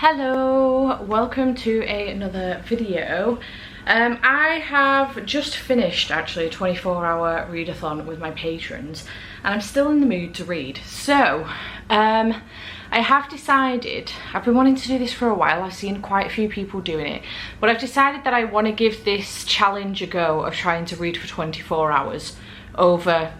Hello, welcome to another video. I have just finished actually a 24-hour readathon with my patrons and I'm still in the mood to read. So I have decided, I've been wanting to do this for a while, I've seen quite a few people doing it, but I've decided that I want to give this challenge a go of trying to read for 24 hours over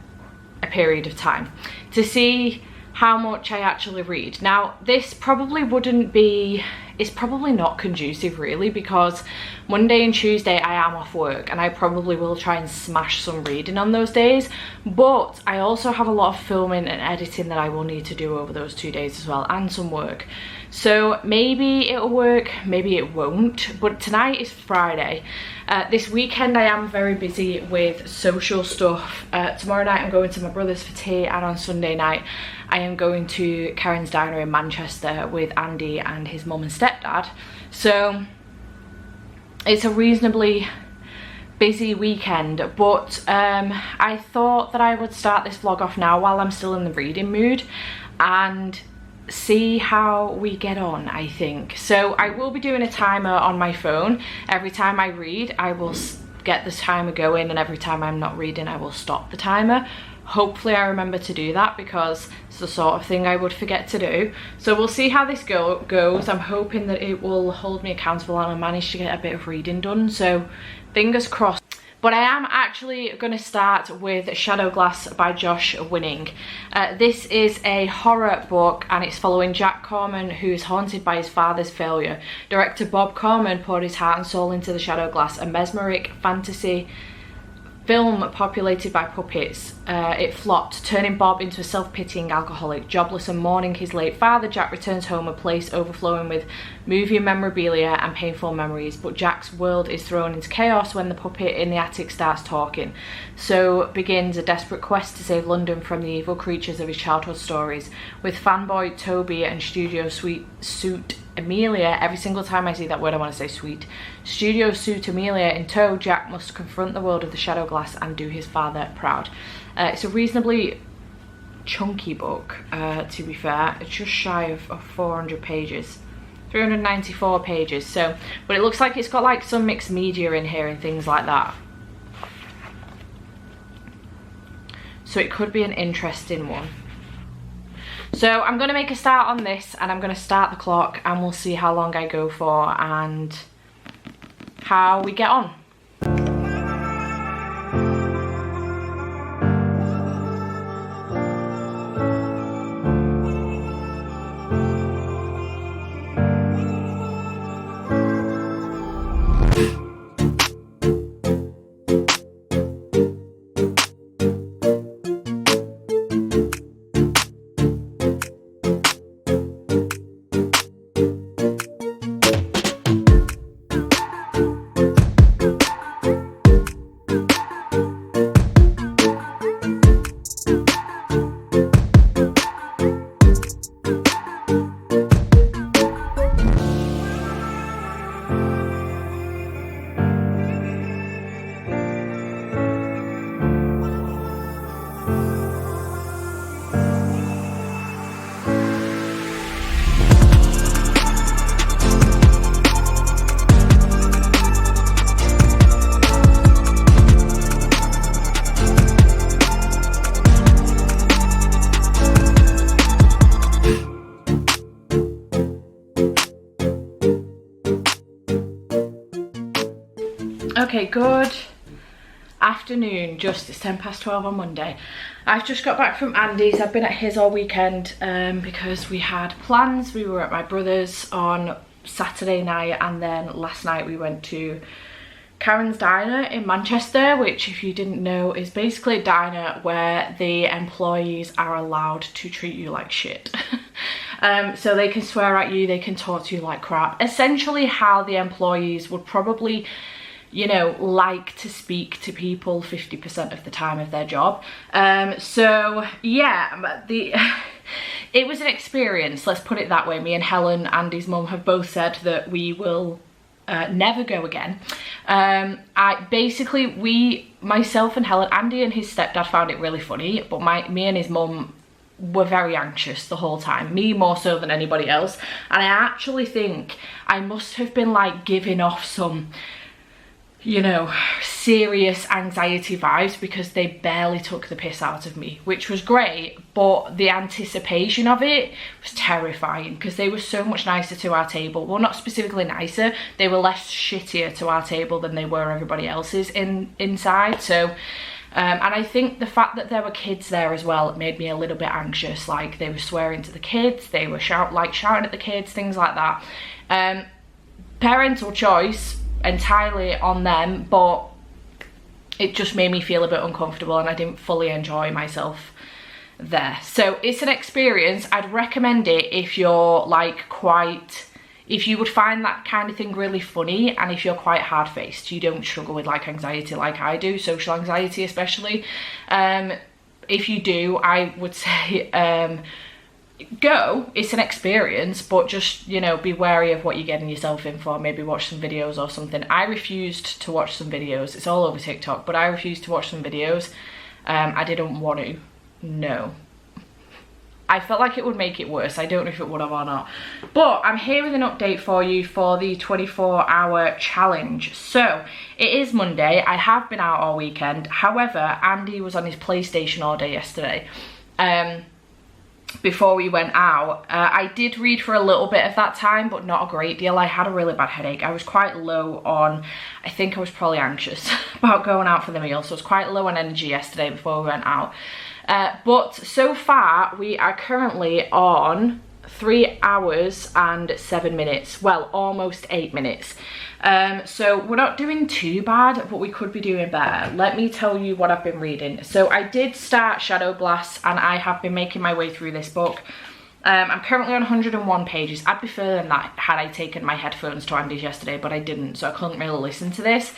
a period of time to see how much I actually read. Now this probably wouldn't be, it's probably not conducive really, because Monday and Tuesday I am off work and I probably will try and smash some reading on those days, but I also have a lot of filming and editing that I will need to do over those 2 days as well, and some work. So maybe it'll work, maybe it won't, but tonight is Friday. This weekend I am very busy with social stuff. Tomorrow night I'm going to my brother's for tea, and on Sunday night I am going to Karen's Diner in Manchester with Andy and his mum and stepdad. So it's a reasonably busy weekend, but I thought that I would start this vlog off now while I'm still in the reading mood and see how we get on, I think. So I will be doing a timer on my phone. Every time I read I will get the timer going, and every time I'm not reading I will stop the timer. Hopefully I remember to do that because it's the sort of thing I would forget to do. So we'll see how this goes. I'm hoping that it will hold me accountable and I manage to get a bit of reading done, so fingers crossed. But I am actually going to start with Shadow Glass by Josh Winning. This is a horror book and it's following Jack Corman, who is haunted by his father's failure. Director Bob Corman poured his heart and soul into the Shadow Glass, a mesmeric fantasy film populated by puppets. It flopped, turning Bob into a self-pitying alcoholic. Jobless and mourning his late father, Jack returns home, a place overflowing with movie memorabilia and painful memories. But Jack's world is thrown into chaos when the puppet in the attic starts talking. So begins a desperate quest to save London from the evil creatures of his childhood stories. With fanboy Toby and studio suit Amelia, every single time I see that word I want to say sweet, studio suit Amelia in tow, Jack must confront the world of the Shadow Glass and do his father proud. It's a reasonably chunky book, to be fair. It's just shy of 400 pages, 394 pages. So, but it looks like it's got like some mixed media in here and things like that, so it could be an interesting one. So I'm going to make a start on this and I'm going to start the clock and we'll see how long I go for and how we get on. Okay, good afternoon. Just it's 12:10 on Monday. I've just got back from Andy's. I've been at his all weekend because we had plans. We were at my brother's on Saturday night, and then last night we went to Karen's Diner in Manchester, which, if you didn't know, is basically a diner where the employees are allowed to treat you like shit. So they can swear at you, they can talk to you like crap. Essentially how the employees would probably, you know, like to speak to people 50% of the time of their job. So yeah, it was an experience, let's put it that way. Me and Helen, Andy's mum, have both said that we will never go again. Myself and Helen, Andy and his stepdad found it really funny, but me and his mum were very anxious the whole time, me more so than anybody else. And I actually think I must have been like giving off some, you know, serious anxiety vibes, because they barely took the piss out of me, which was great, but the anticipation of it was terrifying, because they were so much nicer to our table. Well, not specifically nicer, they were less shittier to our table than they were everybody else's inside. So and I think the fact that there were kids there as well made me a little bit anxious. Like, they were swearing to the kids, they were shouting at the kids, things like that. Parental choice entirely on them, but it just made me feel a bit uncomfortable, and I didn't fully enjoy myself there. So it's an experience. I'd recommend it if you're like if you would find that kind of thing really funny, and if you're quite hard-faced, you don't struggle with like anxiety like I do, social anxiety especially. If you do, I would say go. It's an experience, but just, you know, be wary of what you're getting yourself in for. Maybe watch some videos or something. I refused to watch some videos. It's all over TikTok, but I refused to watch some videos. I didn't want to. No. I felt like it would make it worse. I don't know if it would have or not. But I'm here with an update for you for the 24-hour challenge. So it is Monday. I have been out all weekend. However, Andy was on his PlayStation all day yesterday. Before we went out, I did read for a little bit of that time, but not a great deal. I had a really bad headache. I was quite low on, I think I was probably anxious about going out for the meal, so I was quite low on energy yesterday before we went out. But so far we are currently on 3 hours and 7 minutes, well, almost 8 minutes. So we're not doing too bad, but we could be doing better. Let me tell you what I've been reading. So I did start Shadow Glass, and I have been making my way through this book. I'm currently on 101 pages. I'd be further than that had I taken my headphones to Andy's yesterday, but I didn't, so I couldn't really listen to this.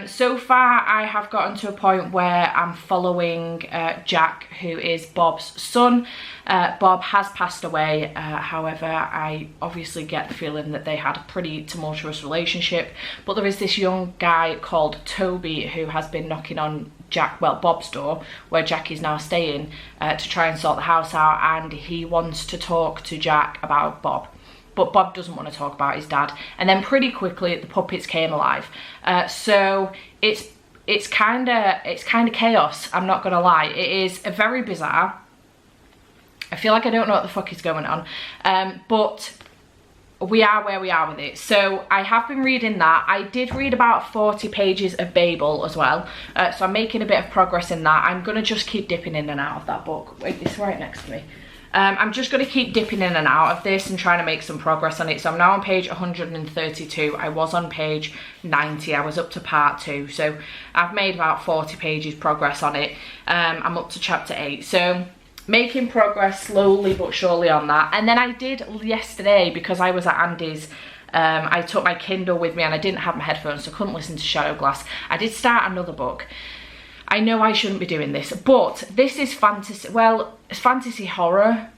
So far I have gotten to a point where I'm following Jack, who is Bob's son. Bob has passed away, however, I obviously get the feeling that they had a pretty tumultuous relationship. But there is this young guy called Toby who has been knocking on Bob's door, where Jack is now staying, to try and sort the house out, and he wants to talk to Jack about Bob. But Bob doesn't want to talk about his dad. And then pretty quickly the puppets came alive. So it's kind of chaos, I'm not gonna lie. It is very bizarre. I feel like I don't know what the fuck is going on. But we are where we are with it. So I have been reading that. I did read about 40 pages of Babel as well. So I'm making a bit of progress in that. I'm gonna just keep dipping in and out of that book. Wait, it's right next to me. I'm just going to keep dipping in and out of this and trying to make some progress on it. So I'm now on page 132. I was on page 90. I was up to part 2. So I've made about 40 pages progress on it. I'm up to chapter 8. So making progress slowly but surely on that. And then I did yesterday, because I was at Andy's, I took my Kindle with me and I didn't have my headphones, so I couldn't listen to Shadow Glass. I did start another book. I know I shouldn't be doing this, but this is fantasy, well, it's fantasy horror.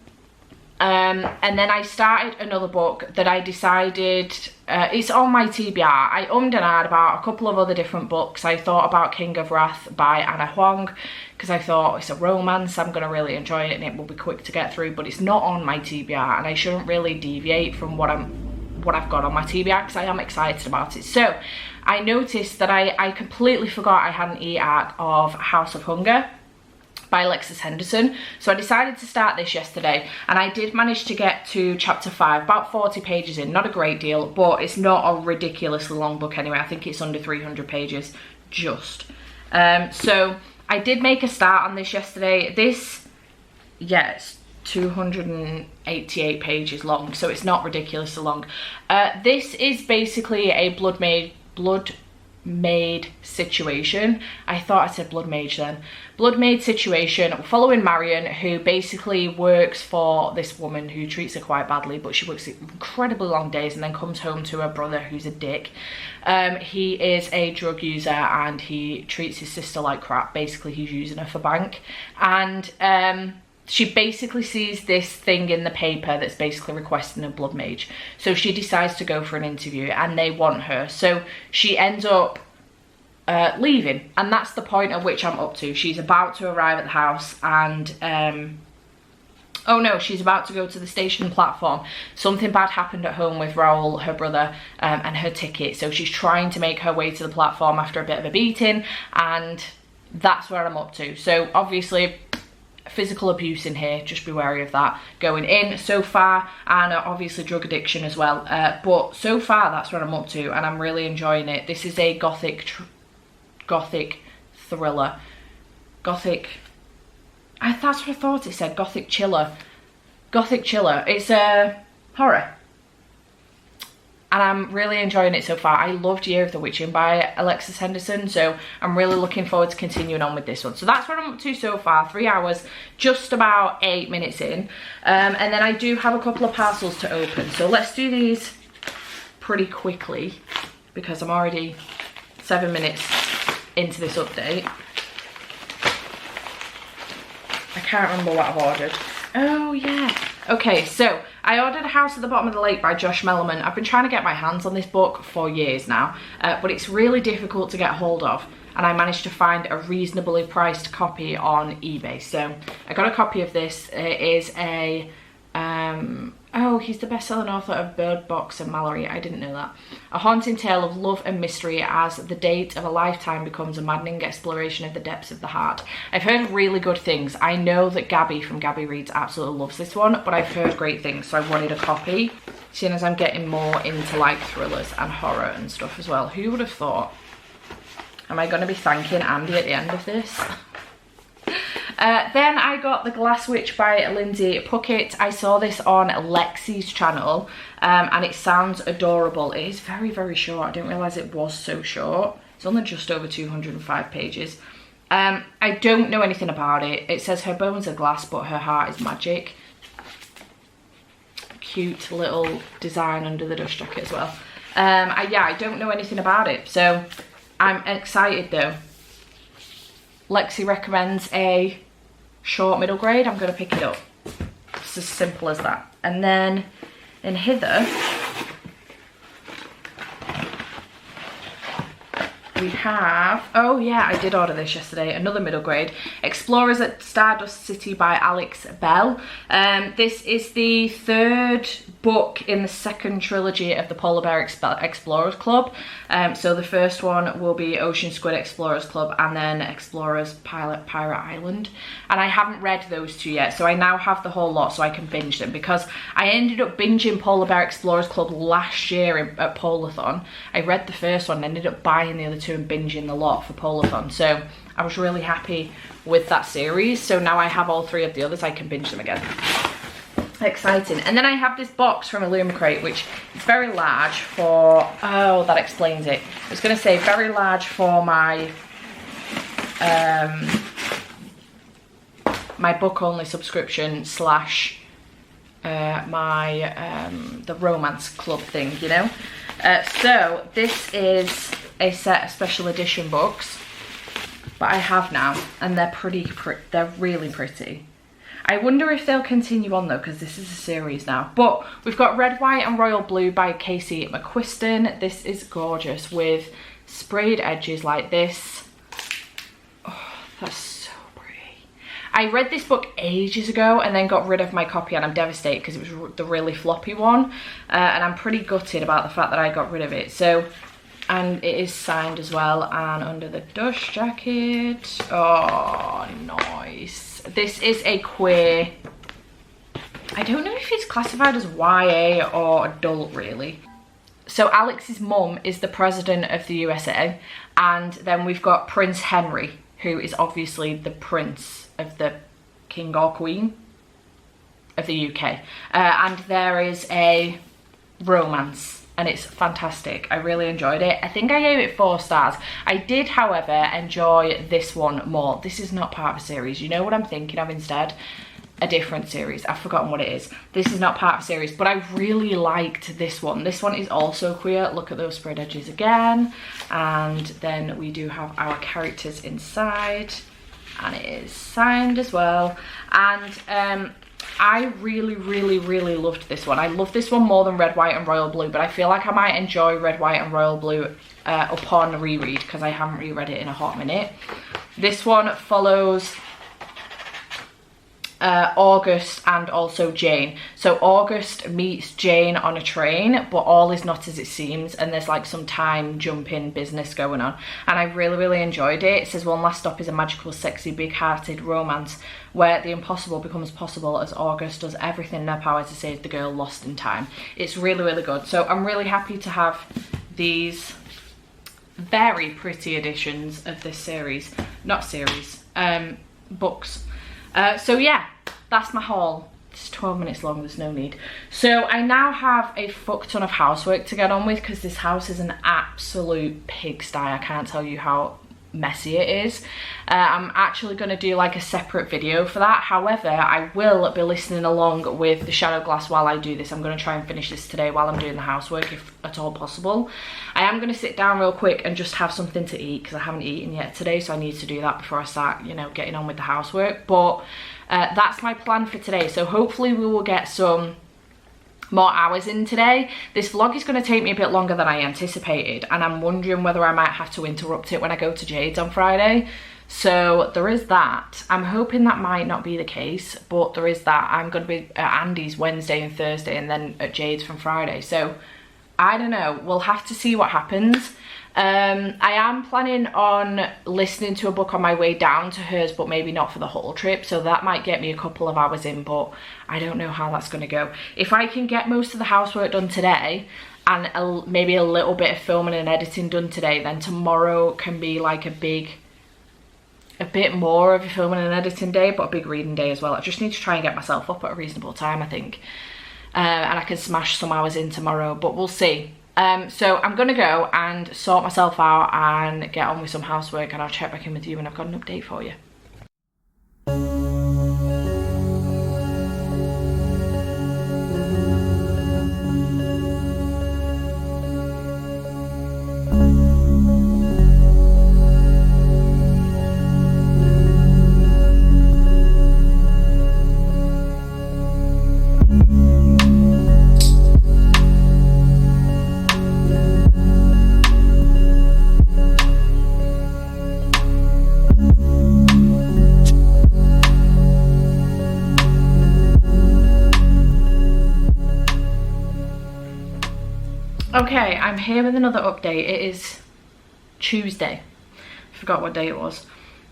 And then I started another book that I decided, it's on my TBR. I ummed and ahed about a couple of other different books. I thought about King of Wrath by Anna Huang, because I thought it's a romance, I'm going to really enjoy it and it will be quick to get through, but it's not on my TBR, and I shouldn't really deviate from what I've got on my TBR, because I am excited about it. So I noticed that I completely forgot I had an e-arc of House of Hunger by Alexis Henderson. So I decided to start this yesterday, and I did manage to get to chapter 5, about 40 pages in. Not a great deal, but it's not a ridiculously long book anyway. I think it's under 300 pages just. So I did make a start on this yesterday. This, yeah, it's 288 pages long, so it's not ridiculously long. This is basically a blood maid situation. I thought I said blood mage then. Blood maid situation following Marion, who basically works for this woman who treats her quite badly, but she works incredibly long days and then comes home to her brother, who's a dick. He is a drug user and he treats his sister like crap. Basically, he's using her for bank. And she basically sees this thing in the paper that's basically requesting a blood mage. So she decides to go for an interview and they want her. So she ends up leaving, and that's the point at which I'm up to. She's about to arrive at the house, and Oh no, she's about to go to the station platform. Something bad happened at home with Raoul, her brother, and her ticket. So she's trying to make her way to the platform after a bit of a beating, and that's where I'm up to. So obviously, physical abuse in here, just be wary of that going in so far, and obviously drug addiction as well. But so far, that's what I'm up to, and I'm really enjoying it. This is a gothic thriller. That's what I thought it said, gothic chiller. It's a horror. And I'm really enjoying it so far. I loved Year of the Witching by Alexis Henderson, so I'm really looking forward to continuing on with this one. So that's what I'm up to so far, 3 hours, just about 8 minutes in. And then I do have a couple of parcels to open. So let's do these pretty quickly because I'm already 7 minutes into this update. I can't remember what I've ordered. Oh yeah. Okay, so I ordered A House at the Bottom of the Lake by Josh Mellerman. I've been trying to get my hands on this book for years now, but it's really difficult to get hold of. And I managed to find a reasonably priced copy on eBay. So I got a copy of this. It is a, oh, he's the best-selling author of Bird Box and Mallory. I didn't know that. A haunting tale of love and mystery as the date of a lifetime becomes a maddening exploration of the depths of the heart. I've heard really good things. I know that Gabby from Gabby Reads absolutely loves this one, but I've heard great things, so I wanted a copy, seeing as I'm getting more into like thrillers and horror and stuff as well. Who would have thought? Am I going to be thanking Andy at the end of this? Then I got The Glass Witch by Lindsay Puckett. I saw this on Lexi's channel, and it sounds adorable. It is very, very short. I didn't realise it was so short. It's only just over 205 pages. I don't know anything about it. It says her bones are glass, but her heart is magic. Cute little design under the dust jacket as well. Yeah, I don't know anything about it, so I'm excited though. Lexi recommends a short middle grade. I'm going to pick it up. It's as simple as that. And then in hither we have, oh yeah, I did order this yesterday, another middle grade, Explorers at Stardust City by Alex Bell. This is the third book in the second trilogy of the Polar Bear Explorers Club. So the first one will be Ocean Squid Explorers Club and then Explorers Pirate Island. And I haven't read those two yet, so I now have the whole lot so I can binge them, because I ended up binging Polar Bear Explorers Club last year at Polathon. I read the first one and ended up buying the other two and binging the lot for Polathon. So I was really happy with that series. So now I have all three of the others, I can binge them again. Exciting. And then I have this box from Illumicrate, which is very large for, oh, that explains it. I was going to say very large for my my book only subscription slash the romance club thing, you know. So this is a set of special edition books, but I have now, and they're they're really pretty. I wonder if they'll continue on though, because this is a series now. But we've got Red, White and Royal Blue by Casey McQuiston. This is gorgeous with sprayed edges like this. Oh, that's so pretty. I read this book ages ago and then got rid of my copy, and I'm devastated because it was the really floppy one. And I'm pretty gutted about the fact that I got rid of it. So, and it is signed as well, and under the dust jacket. Oh, nice. This is a queer, I don't know if it's classified as YA or adult really. So Alex's mum is the president of the USA, and then we've got Prince Henry, who is obviously the prince of the king or queen of the UK. And there is a romance, and it's fantastic. I really enjoyed it. I think I gave it 4 stars. I did, however, enjoy this one more. This is not part of a series. You know what I'm thinking of instead? A different series. I've forgotten what it is. This is not part of a series, but I really liked this one. This one is also queer. Look at those spread edges again. And then we do have our characters inside, and it is signed as well. And I really, really, really loved this one. I love this one more than Red, White and Royal Blue, but I feel like I might enjoy Red, White and Royal Blue upon reread, because I haven't reread it in a hot minute. This one follows August and also Jane. So August meets Jane on a train, but all is not as it seems, and there's like some time jumping business going on, and I really enjoyed it. It says one last stop is a magical, sexy, big-hearted romance where the impossible becomes possible as August does everything in her power to save the girl lost in time. It's really good. So I'm really happy to have these very pretty editions of this series, not series, books. So yeah, that's my haul. It's 12 minutes long, there's no need. So I now have a fuck ton of housework to get on with because this house is an absolute pigsty. I can't tell you how messy it is. I'm actually going to do like a separate video for that. However, I will be listening along with the shadow glass while I do this. I'm going to try and finish this today while I'm doing the housework, if at all possible. I am going to sit down real quick and just have something to eat because I haven't eaten yet today, so I need to do that before I start, you know, getting on with the housework. But that's my plan for today. So hopefully we will get some more hours in today. This vlog is going to take me a bit longer than I anticipated, and I'm wondering whether I might have to interrupt it when I go to Jade's on Friday. So there is that. I'm hoping that might not be the case, but there is that. I'm going to be at Andy's Wednesday and Thursday, and then at Jade's from Friday. So I don't know, we'll have to see what happens. I am planning on listening to a book on my way down to hers, but maybe not for the whole trip, so that might get me a couple of hours in, but I don't know how that's going to go. If I can get most of the housework done today and maybe a little bit of filming and editing done today, then tomorrow can be like a bit more of a filming and editing day, but a big reading day as well. I just need to try and get myself up at a reasonable time, I think, and I can smash some hours in tomorrow, but we'll see. So I'm gonna go and sort myself out and get on with some housework, and I'll check back in with you when I've got an update for you. Okay, I'm here with another update. It is Tuesday. I forgot what day it was.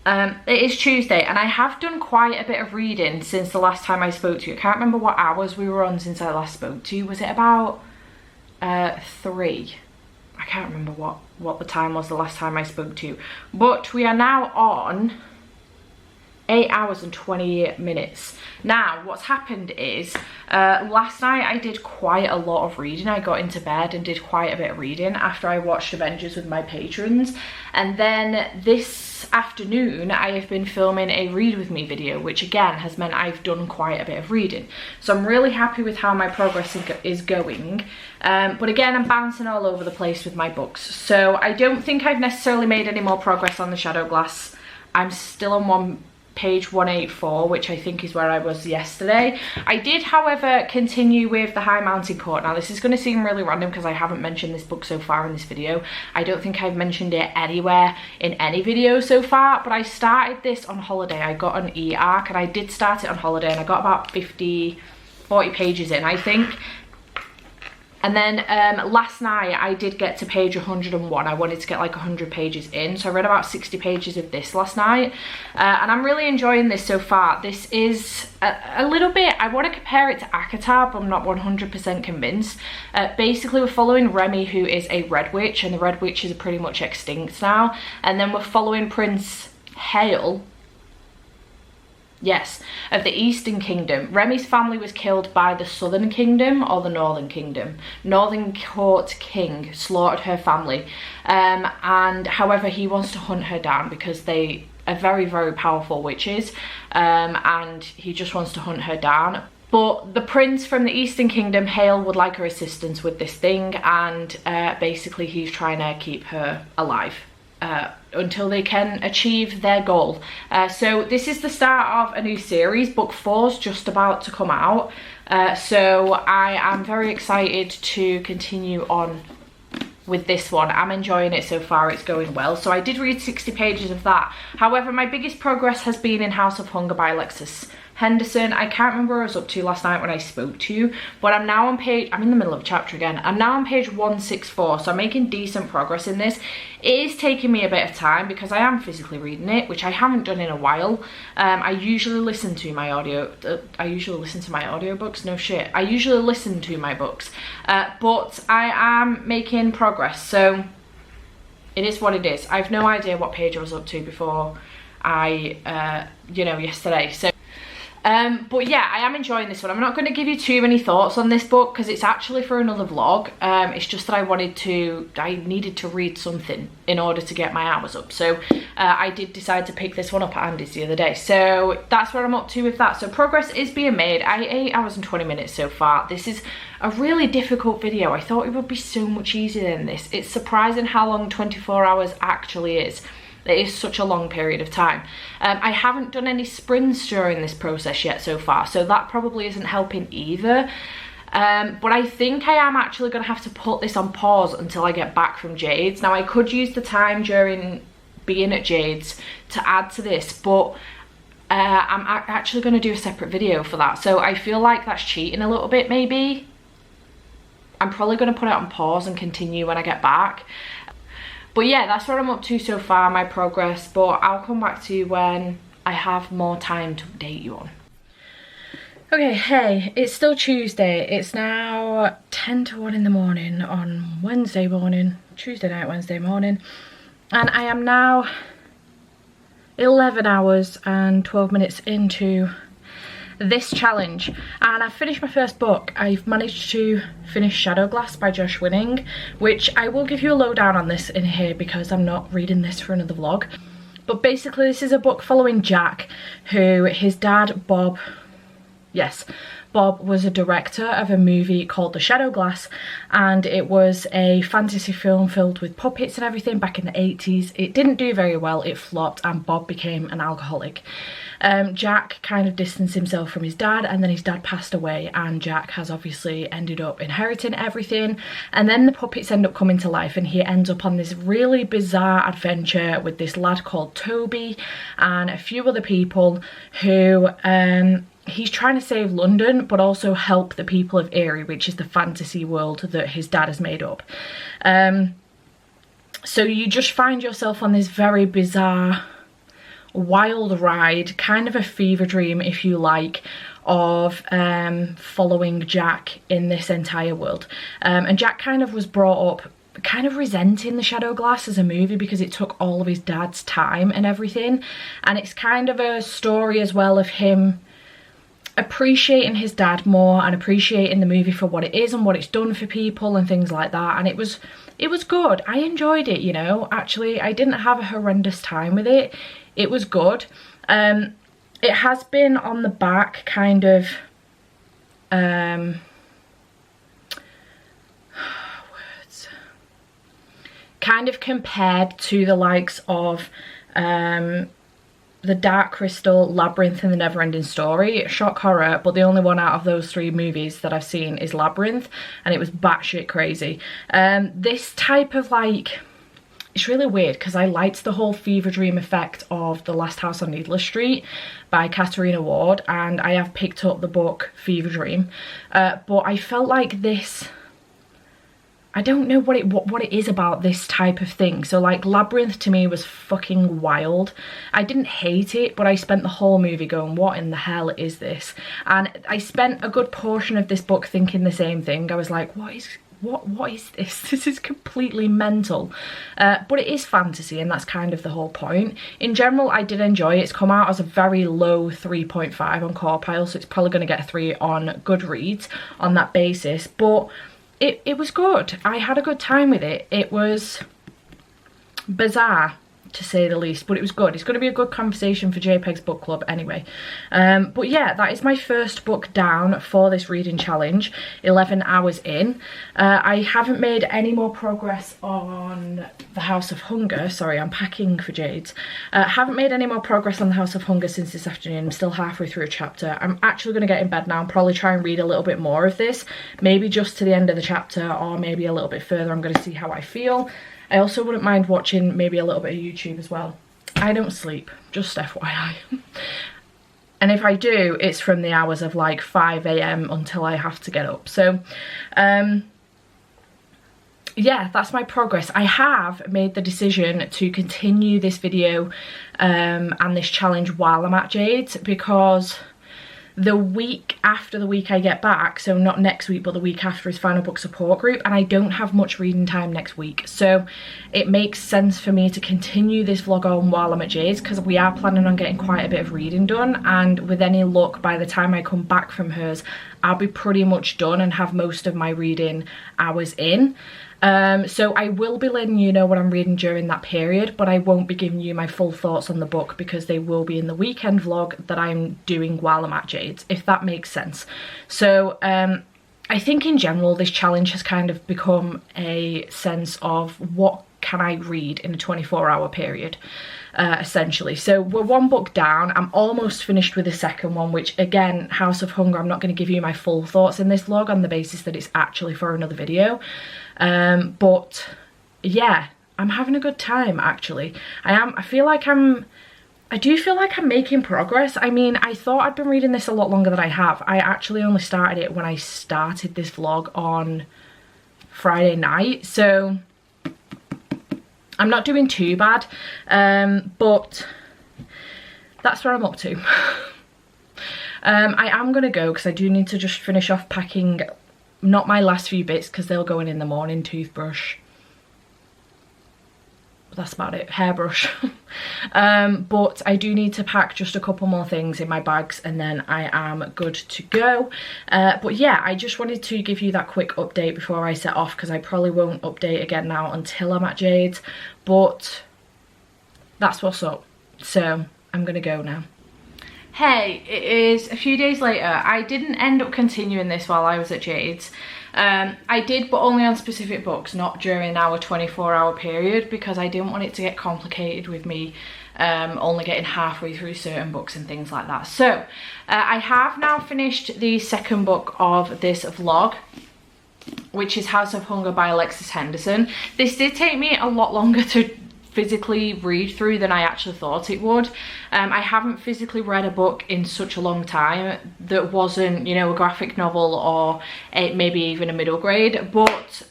It is Tuesday, and I have done quite a bit of reading since the last time I spoke to you. I can't remember what hours we were on since I last spoke to you. Was it about 3? I can't remember what the time was the last time I spoke to you. But we are now on 8 hours and 20 minutes. Now, what's happened is, last night I did quite a lot of reading. I got into bed and did quite a bit of reading after I watched Avengers with my patrons. And then this afternoon, I have been filming a read with me video, which again has meant I've done quite a bit of reading. So I'm really happy with how my progress is going. But again, I'm bouncing all over the place with my books. So I don't think I've necessarily made any more progress on the shadow glass. I'm still on page 184, which I think is where I was yesterday. I did, however, continue with the High Mountain Court. Now, this is going to seem really random because I haven't mentioned this book so far in this video. I don't think I've mentioned it anywhere in any video so far, but I started this on holiday. I got an e-arc, and I did start it on holiday, and I got about 40 pages in, I think. And then last night I did get to page 101. I wanted to get like 100 pages in, so I read about 60 pages of this last night, and I'm really enjoying this so far. This is a little bit, I want to compare it to Akatar, but I'm not 100% convinced. Basically, we're following Remy, who is a Red Witch, and the Red Witches are pretty much extinct now, and then we're following Prince Hale, yes, of the Eastern Kingdom. Remy's family was killed by the Southern Kingdom or the Northern Kingdom. Northern Court King slaughtered her family, and however he wants to hunt her down because they are very powerful witches, and he just wants to hunt her down. But the prince from the Eastern Kingdom, Hale, would like her assistance with this thing, and basically he's trying to keep her alive until they can achieve their goal. So this is the start of a new series. Book 4's just about to come out, so I am very excited to continue on with this one. I'm enjoying it so far, it's going well. So I did read 60 pages of that. However, my biggest progress has been in House of Hunger by Alexis Henderson. I can't remember what I was up to last night when I spoke to you, but I'm now on page, I'm in the middle of a chapter again. I'm now on page 164, so I'm making decent progress in this. It is taking me a bit of time because I am physically reading it, which I haven't done in a while. I usually listen to my audiobooks, no shit. I usually listen to my books, but I am making progress, so it is what it is. I have no idea what page I was up to before yesterday. So but yeah, I am enjoying this one. I'm not going to give you too many thoughts on this book because it's actually for another vlog. It's just that I needed to read something in order to get my hours up. So I did decide to pick this one up at Andy's the other day. So that's where I'm up to with that. So progress is being made. 8 hours and 20 minutes so far. This is a really difficult video. I thought it would be so much easier than this. It's surprising how long 24 hours actually is. It is such a long period of time. I haven't done any sprints during this process yet so far, so that probably isn't helping either. But I think I am actually going to have to put this on pause until I get back from Jade's. Now, I could use the time during being at Jade's to add to this, but I'm actually going to do a separate video for that. So I feel like that's cheating a little bit, maybe. I'm probably going to put it on pause and continue when I get back. But yeah, that's what I'm up to so far, my progress, but I'll come back to you when I have more time to update you on. Okay, hey, it's still Tuesday. It's now 10 to 1 in the morning on Wednesday morning, Tuesday night, Wednesday morning. And I am now 11 hours and 12 minutes into this challenge, and I've finished my first book. I've managed to finish Shadow Glass by Josh Winning, which I will give you a lowdown on this in here because I'm not reading this for another vlog. But basically this is a book following Jack, who his dad Bob was a director of a movie called The Shadow Glass, and it was a fantasy film filled with puppets and everything back in the 80s. It didn't do very well, it flopped, and Bob became an alcoholic. Jack kind of distanced himself from his dad, and then his dad passed away, and Jack has obviously ended up inheriting everything, and then the puppets end up coming to life, and he ends up on this really bizarre adventure with this lad called Toby and a few other people who he's trying to save London but also help the people of Erie, which is the fantasy world that his dad has made up. So you just find yourself on this very bizarre wild ride, kind of a fever dream if you like, of following Jack in this entire world. And Jack kind of was brought up kind of resenting The Shadow Glass as a movie because it took all of his dad's time and everything, and it's kind of a story as well of him appreciating his dad more and appreciating the movie for what it is and what it's done for people and things like that. And it was good. I enjoyed it, you know. Actually, I didn't have a horrendous time with it. It was good. It has been on the back kind of kind of compared to the likes of The Dark Crystal, Labyrinth and The Neverending Story. Shock horror, but the only one out of those 3 movies that I've seen is Labyrinth, and it was batshit crazy. This type of like, it's really weird because I liked the whole fever dream effect of The Last House on Needless Street by Katarina Ward, and I have picked up the book Fever Dream, but I felt like this, I don't know what it is about this type of thing. So like Labyrinth to me was fucking wild. I didn't hate it, but I spent the whole movie going, what in the hell is this? And I spent a good portion of this book thinking the same thing. I was like, what is this? This is completely mental. But it is fantasy, and that's kind of the whole point. In general, I did enjoy it. It's come out as a very low 3.5 on Corpile, so it's probably going to get a 3 on Goodreads on that basis. But it was good. I had a good time with it. It was bizarre, to say the least, but it was good. It's going to be a good conversation for JPEG's book club anyway. But yeah, that is my first book down for this reading challenge, 11 hours in. I haven't made any more progress on The House of Hunger. Sorry, I'm packing for Jade's. Haven't made any more progress on The House of Hunger since this afternoon. I'm still halfway through a chapter. I'm actually going to get in bed now and probably try and read a little bit more of this, maybe just to the end of the chapter or maybe a little bit further. I'm going to see how I feel. I also wouldn't mind watching maybe a little bit of YouTube as well. I don't sleep, just FYI. And if I do, it's from the hours of like 5 AM until I have to get up. So yeah, that's my progress. I have made the decision to continue this video and this challenge while I'm at Jade's, because the week after the week I get back, so not next week but the week after, is final book support group, and I don't have much reading time next week, so it makes sense for me to continue this vlog on while I'm at Jade's, because we are planning on getting quite a bit of reading done, and with any luck by the time I come back from hers I'll be pretty much done and have most of my reading hours in. So I will be letting you know what I'm reading during that period, but I won't be giving you my full thoughts on the book because they will be in the weekend vlog that I'm doing while I'm at Jade's, if that makes sense. So I think in general this challenge has kind of become a sense of what can I read in a 24-hour period, essentially. So we're one book down. I'm almost finished with the second one, which again, House of Hunger, I'm not going to give you my full thoughts in this vlog on the basis that it's actually for another video. But yeah, I'm having a good time actually. I do feel like I'm making progress. I mean, I thought I'd been reading this a lot longer than I have. I actually only started it when I started this vlog on Friday night, so I'm not doing too bad, but that's where I'm up to. I am gonna go because I do need to just finish off packing, not my last few bits because they'll go in the morning, toothbrush, that's about it, hairbrush. But I do need to pack just a couple more things in my bags and then I am good to go. But yeah, I just wanted to give you that quick update before I set off, because I probably won't update again now until I'm at Jade's, but that's what's up. So I'm gonna go now. Hey, it is a few days later. I didn't end up continuing this while I was at Jade's. I did, but only on specific books, not during our 24-hour period, because I didn't want it to get complicated with me only getting halfway through certain books and things like that. So I have now finished the second book of this vlog, which is House of Hunger by Alexis Henderson. This did take me a lot longer to physically read through than I actually thought it would. I haven't physically read a book in such a long time that wasn't, you know, a graphic novel or maybe even a middle grade, but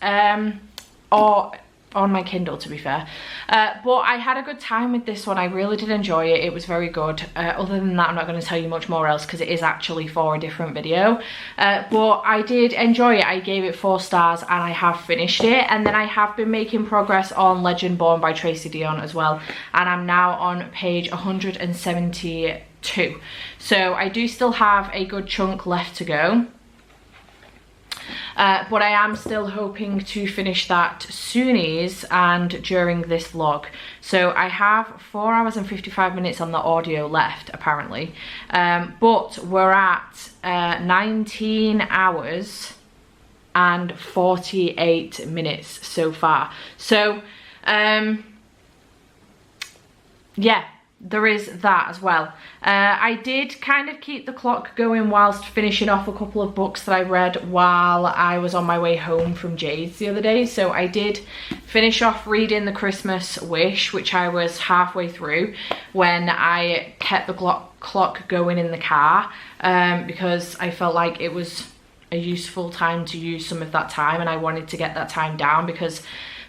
or on my Kindle, to be fair. But I had a good time with this one. I really did enjoy it. It was very good. Other than that, I'm not going to tell you much more else because it is actually for a different video. But I did enjoy it. I gave it 4 stars and I have finished it. And then I have been making progress on Legend Born by Tracy Deonn as well. And I'm now on page 172. So I do still have a good chunk left to go. But I am still hoping to finish that soonies and during this vlog. So I have 4 hours and 55 minutes on the audio left, apparently. But we're at 19 hours and 48 minutes so far. So, yeah. There is that as well. I did kind of keep the clock going whilst finishing off a couple of books that I read while I was on my way home from Jade's the other day. So I did finish off reading The Christmas Wish, which I was halfway through when I kept the clock going in the car, because I felt like it was a useful time to use some of that time, and I wanted to get that time down because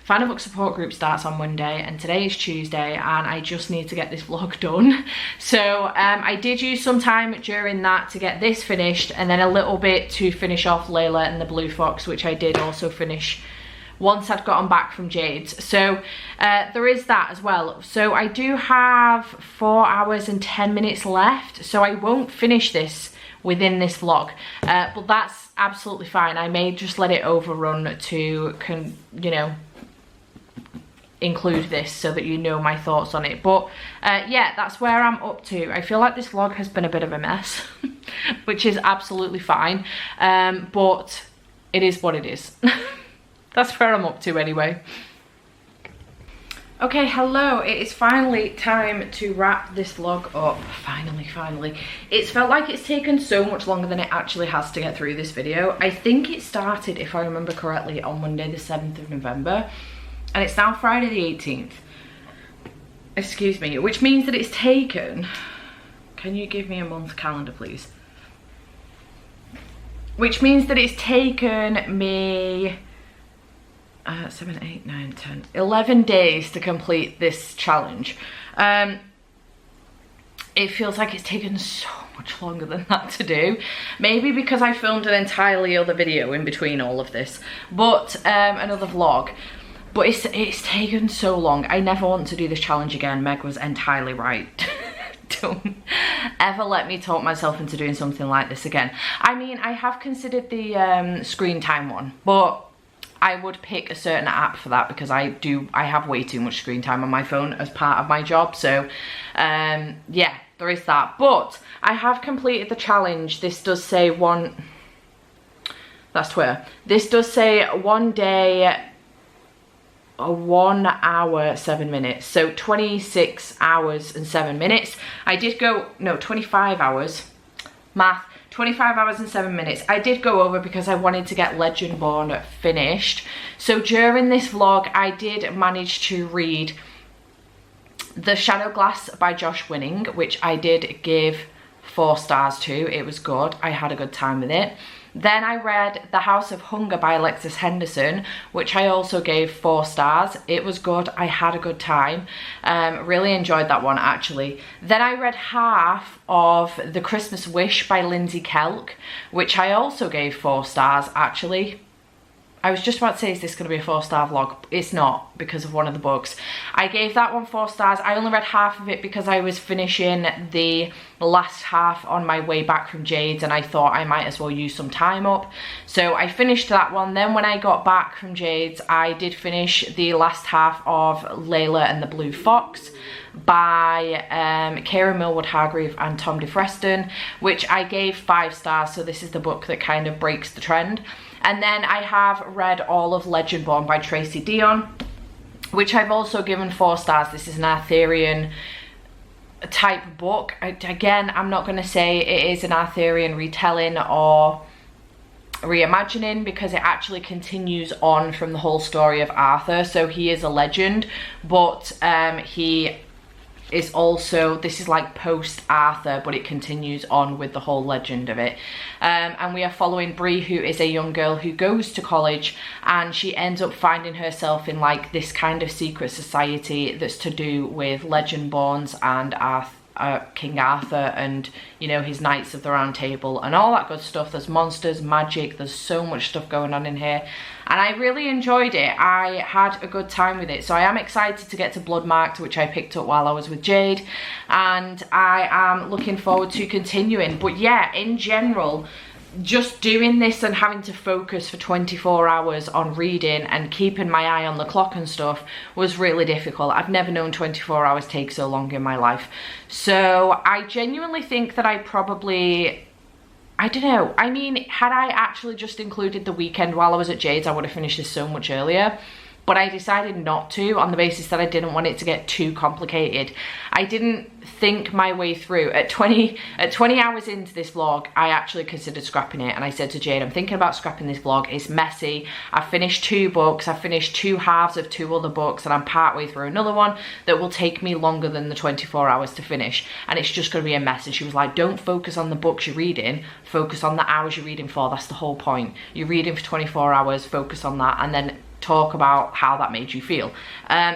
Final Book Support Group starts on Monday and today is Tuesday and I just need to get this vlog done. So I did use some time during that to get this finished, and then a little bit to finish off Layla and the Blue Fox, which I did also finish once I'd gotten back from Jade's. So there is that as well. So I do have 4 hours and 10 minutes left, so I won't finish this within this vlog, but that's absolutely fine. I may just let it overrun to, you know, include this so that you know my thoughts on it. But yeah, that's where I'm up to. I feel like this vlog has been a bit of a mess, which is absolutely fine, but it is what it is. That's where I'm up to anyway. Okay, hello, it is finally time to wrap this vlog up. Finally. It's felt like it's taken so much longer than it actually has to get through this video. I think it started, if I remember correctly, on Monday the 7th of November. And it's now Friday the 18th, excuse me, which means that it's taken Can you give me a month calendar, please? Which means that it's taken me 7, 8, 9, 10, 11 days to complete this challenge. It feels like it's taken so much longer than that to do. Maybe because I filmed an entirely other video in between all of this, but another vlog. But it's taken so long. I never want to do this challenge again. Meg was entirely right. Don't ever let me talk myself into doing something like this again. I mean, I have considered the screen time one, but I would pick a certain app for that because I have way too much screen time on my phone as part of my job. So yeah, there is that. But I have completed the challenge. This does say that's Twitter. This does say 1 day, 1 hour, 7 minutes. So 26 hours and 7 minutes. I did go, no, 25 hours. Math. 25 hours and 7 minutes. I did go over because I wanted to get Legendborn finished. So during this vlog, I did manage to read The Shadow Glass by Josh Winning, which I did give 4 stars to. It was good. I had a good time with it. Then I read The House of Hunger by Alexis Henderson, which I also gave 4 stars. It was good. I had a good time. Really enjoyed that one, actually. Then I read half of The Christmas Wish by Lindsay Kelk, which I also gave 4 stars, actually. I was just about to say, is this going to be a 4-star vlog? It's not, because of one of the books. I gave that one 4 stars. I only read half of it because I was finishing the last half on my way back from Jade's, and I thought I might as well use some time up. So I finished that one. Then when I got back from Jade's, I did finish the last half of Layla and the Blue Fox by Karen Millwood Hargreave and Tom DeFreston, which I gave 5 stars. So this is the book that kind of breaks the trend. And then I have read all of Legendborn by Tracy Deonn, which I've also given 4 stars. This is an Arthurian type book. Again, I'm not going to say it is an Arthurian retelling or reimagining because it actually continues on from the whole story of Arthur. So he is a legend, but he is also, this is like post Arthur, but it continues on with the whole legend of it. And we are following Bree, who is a young girl who goes to college, and she ends up finding herself in like this kind of secret society that's to do with Legendborns and King Arthur and, you know, his Knights of the Round Table and all that good stuff. There's monsters, magic, there's so much stuff going on in here, and I really enjoyed it. I had a good time with it. So I am excited to get to Bloodmarked, which I picked up while I was with Jade, and I am looking forward to continuing. But yeah, in general, just doing this and having to focus for 24 hours on reading and keeping my eye on the clock and stuff was really difficult. I've never known 24 hours take so long in my life. So I genuinely think that I probably, I don't know, I mean, had I actually just included the weekend while I was at Jade's, I would have finished this so much earlier. But I decided not to, on the basis that I didn't want it to get too complicated. I didn't think my way through. At 20 hours into this vlog, I actually considered scrapping it. And I said to Jade, I'm thinking about scrapping this vlog. It's messy. I've finished 2 books. I've finished 2 halves of 2 other books. And I'm partway through another one that will take me longer than the 24 hours to finish. And it's just going to be a mess. And she was like, don't focus on the books you're reading. Focus on the hours you're reading for. That's the whole point. You're reading for 24 hours. Focus on that. And then talk about how that made you feel.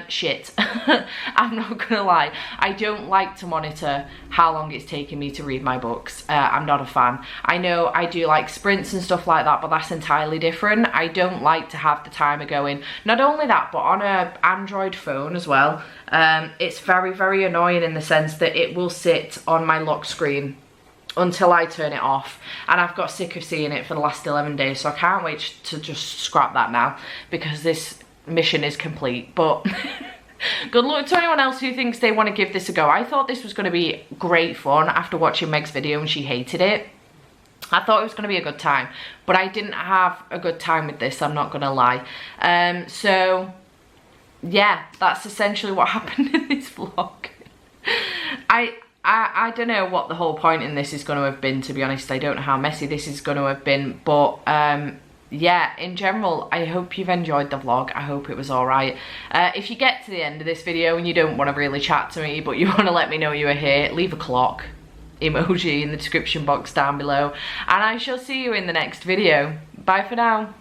Shit. I'm not gonna lie, I don't like to monitor how long it's taken me to read my books. I'm not a fan. I know I do like sprints and stuff like that, but that's entirely different. I don't like to have the timer going. Not only that, but on a Android phone as well, it's very, very annoying in the sense that it will sit on my lock screen until I turn it off, and I've got sick of seeing it for the last 11 days, so I can't wait to just scrap that now because this mission is complete. But good luck to anyone else who thinks they want to give this a go. I thought this was going to be great fun after watching Meg's video and she hated it. I thought it was going to be a good time, but I didn't have a good time with this, I'm not going to lie. So yeah, that's essentially what happened in this vlog. I don't know what the whole point in this is going to have been, to be honest. I don't know how messy this is going to have been, but yeah, in general, I hope you've enjoyed the vlog. I hope it was alright. If you get to the end of this video and you don't want to really chat to me, but you want to let me know you were here, leave a clock. emoji in the description box down below, and I shall see you in the next video. Bye for now.